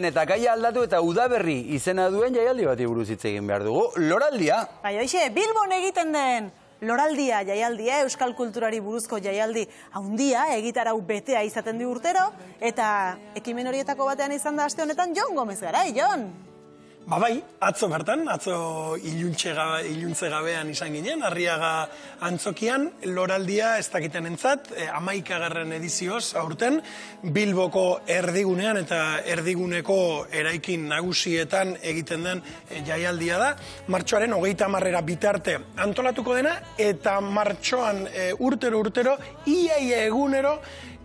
Eta gaia aldatu eta udaberri izena duen jaialdi bati buruz hitz egin behar dugu. Loraldia. Bai, hoxe, Bilbon egiten den Loraldia jaialdia, euskal kulturari buruzko jaialdi handia, egitarau betea izaten du urtero, eta ekimen horietako batean izan da aste honetan Jon Gomez Garai, Jon! Ba bai, atzo bertan, atzo iluntze gabean izan ginen, Arriaga antzokian, Loraldia ez dakiten entzat, 11. edizioz aurten, Bilboko erdigunean eta erdiguneko eraikin nagusietan egiten den jaialdia da. Martxoaren 30 bitarte antolatuko dena, eta martxoan urtero, ia egunero,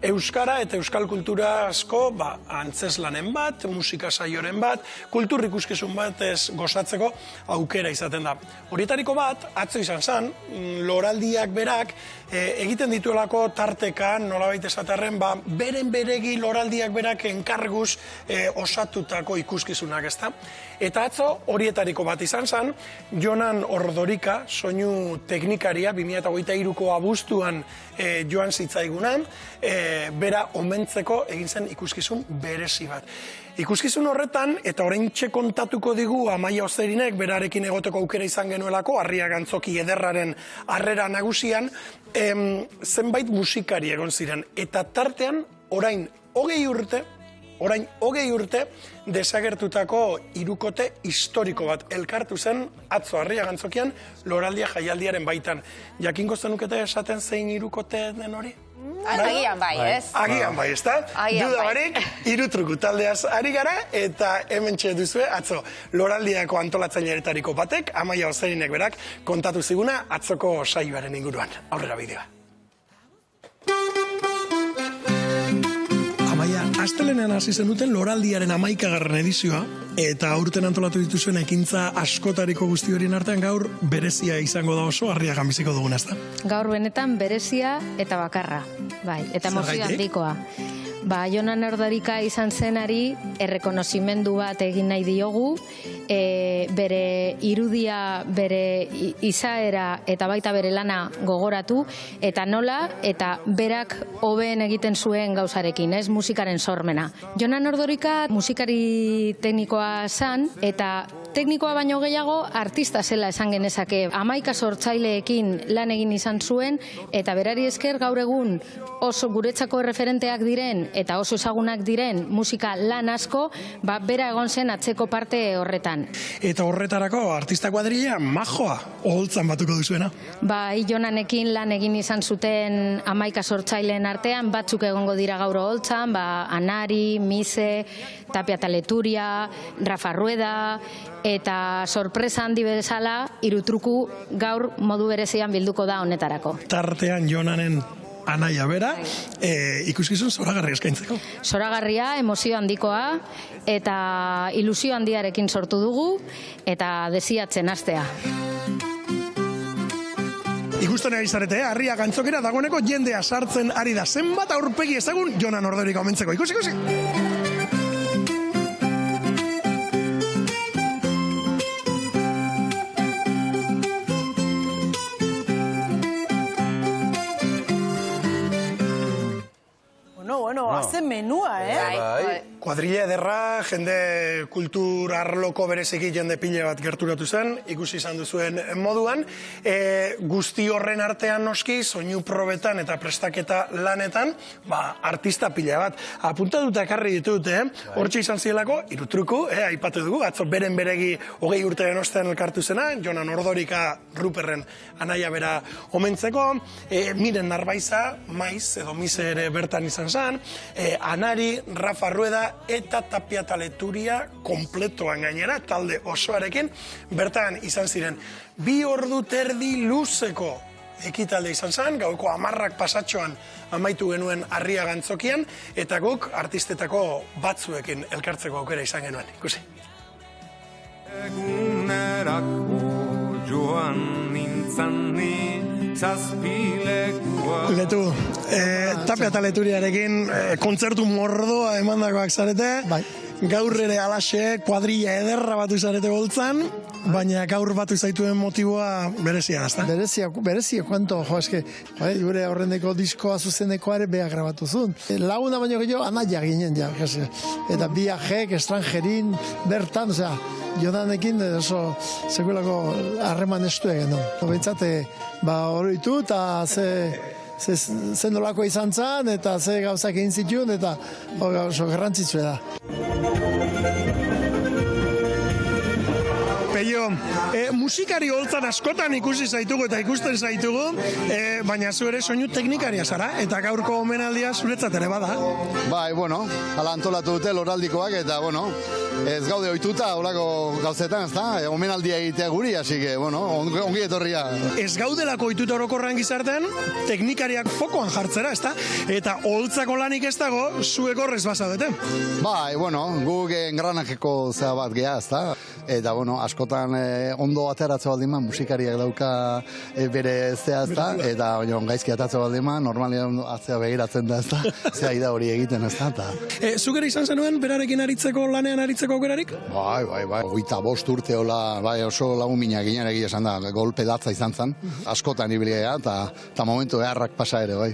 euskara eta euskal kultura asko antzeslanen bat, musika saioren bat, kultur ikuskizun bat gozatzeko aukera izaten da. Horietariko bat, atzo izan zen, Loraldiak berak egiten dituelako tarteka, nolabait esaterren, beren beregi Loraldiak berak enkarguz osatutako ikuskizunak, ezta? Eta atzo horietariko bat izan zen, Jonan Ordorika, soinu teknikaria, 2023ko abuztuan joan zitzaigunan, bera omentzeko egin zen ikuskizun berezi bat. Ikuskizun horretan, eta oraintxe kontatuko digu Amaia Ozerinek berarekin egoteko aukera izan genuelako, Arriaga antzoki ederraren harrera nagusian, zenbait musikari egon ziren. Eta tartean, orain 20 urte, desagertutako hirukote historiko bat elkartu zen atzo Arriaga antzokian Loraldia jaialdiaren baitan. Jakingo zenukete esaten zein hirukote den hori? Agian bai, ez? Agian bai, ez da? Duda barik, irutruku taldeaz ari gara, eta hemen duzue, atzo, Loraldiako antolatzaileetariko batek, Amaia Ozerinek berak, kontatu ziguna atzoko saioaren inguruan. Aurrera bideoa. Amaia, astelenean hasi zenuten Loraldiaren 11. edizioa, eta aurten antolatu dituzuen ekintza askotariko guzti horien artean gaur berezia izango da oso, Arriagan biziko dugun, ez da? Gaur benetan berezia eta bakarra, bai, eta emozio handikoa. Jonan Ordorika izan zenari errekonozimendu bat egin nahi diogu, bere irudia, bere izaera eta baita bere lana gogoratu, eta nola, eta berak hobeen egiten zuen gauzarekin, ez musikaren sormena. Jonan Ordorika musikari teknikoa zan, eta teknikoa baino gehiago artista zela esan genezake. 11 sortzaileekin lan egin izan zuen, eta berari esker gaur egun oso guretzako erreferenteak diren, eta oso ezagunak diren musika lan asko, bera egon zen atzeko parte horretan. Eta horretarako artista kuadrilla majoa, oholtzan batuko duzuena. Jonanekin lan egin izan zuten 11 sortzaileen artean, batzuk egongo dira gaur oholtzan, Anari, Mise, Tapia Taleturia, Rafa Rueda, eta sorpresa handi bezala, irutruku gaur modu berezian bilduko da honetarako. Tartean Jonanen anaia bera, ikuskizun zoragarria eskaintzeko. Zoragarria, emozio handikoa, eta ilusio handiarekin sortu dugu, eta desiatzen hastea. Ikusten ari zarete, Arriaga antzokera dagoeneko jendea sartzen ari da. Zenbat aurpegi ezagun Jonan Ordorika omentzeko. Ikusi! Bueno, haze menua, Kuadrilla ederra, jende kultur arloko bereziki jende pile bat gerturatu zen, ikusi izan duzuen moduan. Guzti horren artean noski, soinu probetan eta prestaketa lanetan, artista pile bat. Apuntatuta ekarri ditut, hortxe izan zielako, irutruku, aipatu dugu, atzo beren beregi 20 urteren ostean elkartu zena, Jonan Ordorika Ruperren anaia bera omentzeko, Miren Narbaiza, Maiz edo Mise ere bertan izan zen, Anari, Rafa Rueda eta Tapia Taleturia kompletoan gainera, talde osoarekin, bertan izan ziren 2 ordu terdi luzeko ekitalde izan zen, gaueko 10 pasatxoan amaitu genuen Arriaga antzokian, eta guk artistetako batzuekin elkartzeko aukera izan genuen. Ikusi. Egunerako joan nintzani zazpilekua. Letu, Tapia Taleturiarekin kontzertu mordoa emandakoak zarete. Gaur ere alaxe, kuadrilla ederra batu zarete boltzan, baina gaur batu zaituen motiboa berezia, ezta? Berezia, kuanto, gure horreneko diskoa zuzenekoa ere beha grabatu zuen. Laguna baino gehiago, anaia ginen, ja, eta biajek, estrangerin, bertan, osea, Jonanekin oso sekulako harreman estu egin du. Bentsate, oroitu eta ze nolako izan zen, eta ze gauzak egin zituen, eta oso garrantzitsua da. Peio, musikari holtzan askotan ikusi zaitugu eta ikusten zaitugu, baina zu ere soinu teknikaria zara, eta gaurko omenaldia zuretzat ere bada. Bai, ala antolatu dute loraldikoak, eta, ez gaude ohituta olako gauzetan, ezta? Omenaldia egitea guri, así que, ongi etorria. Ez gaudelako ohituta orokorrean gizartean, teknikariak fokoan jartzera, ezta? Eta holtzako lanik ez dago, zuek horrez bazaudete. Bai, guk engranajeko zea bat geha, ezta? Eta, askotan ondo ateratzen baldin ma, musikariak dauka bere zea, ezta? Eta, gaizki ateratzen baldin ma, normalian atzea begiratzen da, ezta? Zea ida hori egiten, ezta? Zuk ere izan zenuen, berarekin lanean aritzeko aukerarik? Bai. 25 urte hola, oso lagun minak ginen egia esan da, golpe datza izan zen. Askotan ibilgea, eta momentu beharrak pasa ere, bai.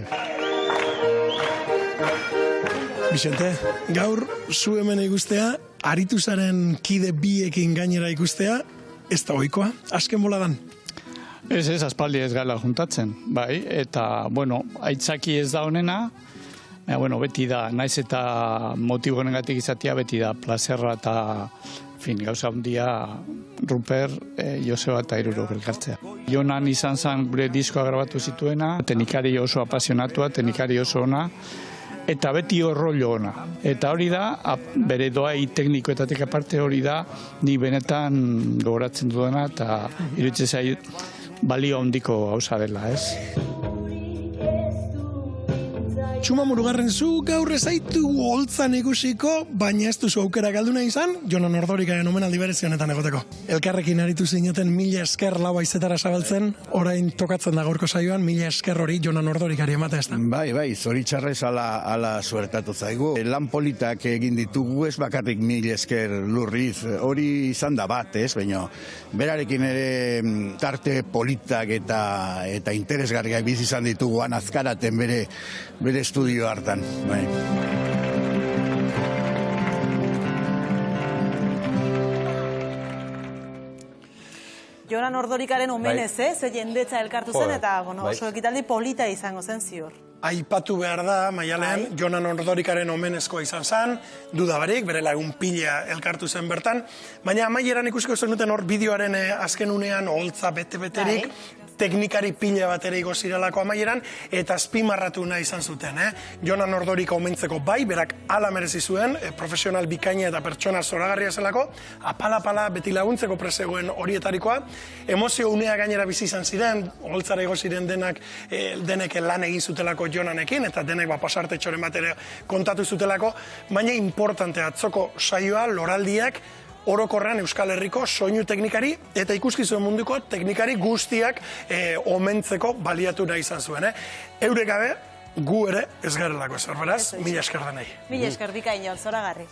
Vicente, gaur zu hemen ikustea, aritu zaren kide biekin gainera ikustea, ez da ohikoa, azken boladan. Ez, aspaldi ez gala juntatzen, bai, eta, aitzaki ez da honena, beti da, naiz eta motibo honengatik izatea, beti da, plazerra eta, gauza handia, Ruper, Joseba eta Iruro elkartzea. Jonan izan zen gure diskoa grabatu zituena, teknikari oso apasionatua, teknikari oso ona, eta beti rollo ona. Eta hori da, bere doai teknikoetatik aparte hori da, ni benetan gogoratzen duena, eta iruditzen zait balio handiko gauza dela, ez? Txuma Murugarren, zu gaur ezaitu holtzan ikusiko, baina ez duzu aukera galduna izan, Jonan Ordorikaren omenaldi berezi honetan egoteko. Elkarrekin aritu zineten 1000 esker lau haizetara zabaltzen, orain tokatzen da gaurko saioan, 1000 esker hori Jonan Ordorikari ematea ez da. Bai, zoritxarrez ala suertatu zaigu. Lan politak egin ditugu ez bakarrik 1000 esker lurriz, hori izan da bat, ez, baina berarekin ere tarte politak eta interesgarriak bizi izan ditugu azkaraten bere estudio hartan, bai. Jonan Ordorikaren omenez, ze jendetza elkartu zen, eta oso ekitaldi polita izango zen ziur. Aipatu behar da, Maialen, Jonan Ordorikaren omenezkoa izan zen, dudabarik, bere lagun pila elkartu zen bertan, baina amaieran ikusiko zenuten hor bideoaren azken unean holtza bete-beterik, teknikari pila bat ere igoziralako amaieran, eta azpimarratu nahi izan zuten. Jonan Ordorika omentzeko bai, berak ala merezi zuen, profesional bikaina eta pertsona zoragarria zelako, apala-pala beti laguntzeko presegoen horietarikoa, emozio unea gainera bizi izan ziren, holtzara igoziren denek lan egin zutelako Jonanekin, eta denek pasarte txoren bat ere kontatu zutelako, baina importante atzoko saioa, loraldiak, orokorrean Euskal Herriko soinu teknikari eta ikuskizuen munduko teknikari guztiak omentzeko baliatu nahi izan zuen. Eurek gabe, gu ere ez garelako ez, beraz, 1000 esker denei. 1000 esker bikaina, zoragarri.